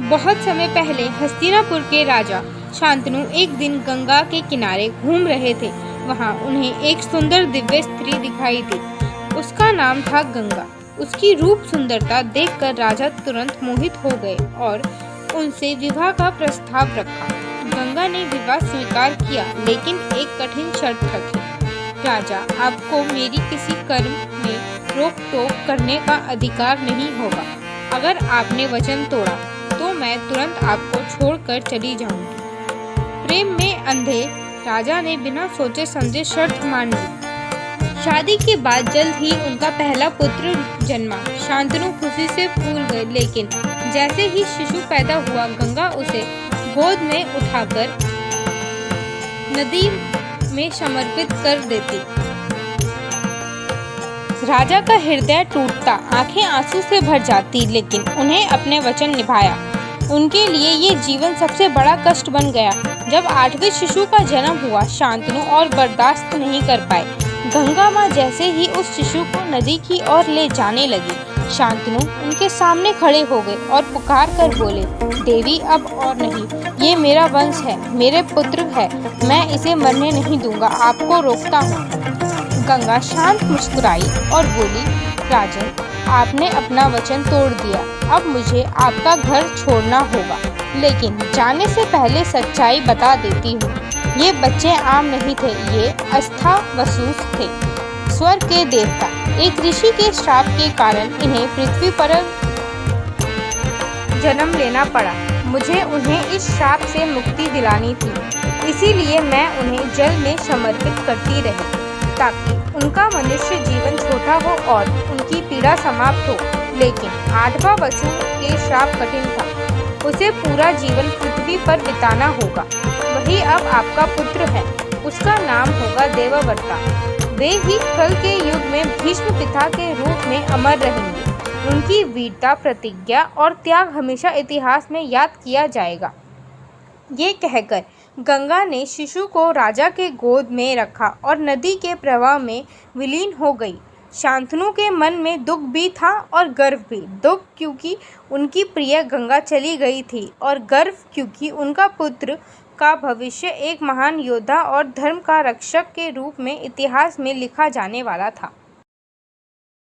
बहुत समय पहले हस्तिनापुर के राजा शांतनु एक दिन गंगा के किनारे घूम रहे थे। वहां उन्हें एक सुंदर दिव्य स्त्री दिखाई दी। उसका नाम था गंगा। उसकी रूप सुंदरता देखकर राजा तुरंत मोहित हो गए और उनसे विवाह का प्रस्ताव रखा। गंगा ने विवाह स्वीकार किया, लेकिन एक कठिन शर्त रखी। राजा, आपको मेरी किसी कर्म में रोक टोक करने का अधिकार नहीं होगा। अगर आपने वचन तोड़ा तो मैं तुरंत आपको छोड़कर चली जाऊंगी। प्रेम में अंधे राजा ने बिना सोचे समझे शर्त मान ली। शादी के बाद जल्द ही उनका पहला पुत्र जन्मा। शांतनु खुशी से फूल गए, लेकिन जैसे ही शिशु पैदा हुआ, गंगा उसे गोद में उठाकर नदी में समर्पित कर देती। राजा का हृदय टूटता, आंखें आंसू से भर जाती, लेकिन उन्हें अपने वचन निभाया। उनके लिए ये जीवन सबसे बड़ा कष्ट बन गया। जब 8वें शिशु का जन्म हुआ, शांतनु और बर्दाश्त नहीं कर पाए। गंगा माँ जैसे ही उस शिशु को नदी की ओर ले जाने लगी, शांतनु उनके सामने खड़े हो गए और पुकार कर बोले, देवी, अब और नहीं, ये मेरा वंश है, मेरे पुत्र है, मैं इसे मरने नहीं दूंगा, आपको रोकता हूँ। गंगा शांत मुस्कुराई और बोली, राजन, आपने अपना वचन तोड़ दिया। अब मुझे आपका घर छोड़ना होगा, लेकिन जाने से पहले सच्चाई बता देती हूँ। ये बच्चे आम नहीं थे, ये अस्थावसुस थे, स्वर्ग के देवता। एक ऋषि के श्राप के कारण इन्हें पृथ्वी पर जन्म लेना पड़ा। मुझे उन्हें इस श्राप से मुक्ति दिलानी थी, इसीलिए मैं उन्हें जल में समर्पित करती रही, ताकि उनका मनुष्य जीवन छोटा हो और उनकी पीड़ा समाप्त हो। लेकिन 8वां वसु के श्राप कठिन था। उसे पूरा जीवन पृथ्वी पर बिताना होगा। वही अब आपका पुत्र है। उसका नाम होगा देवव्रता। वे ही कल के युग में भीष्म पिता के रूप में अमर रहेंगे। उनकी वीरता, प्रतिज्ञा और त्याग हमेशा इतिहास में याद किया जाएगा। ये कहकर गंगा ने शिशु को राजा के गोद में रखा और नदी के प्रवाह में विलीन हो गई। शांतनु के मन में दुख भी था और गर्व भी। दुख क्योंकि उनकी प्रिय गंगा चली गई थी, और गर्व क्योंकि उनका पुत्र का भविष्य एक महान योद्धा और धर्म का रक्षक के रूप में इतिहास में लिखा जाने वाला था।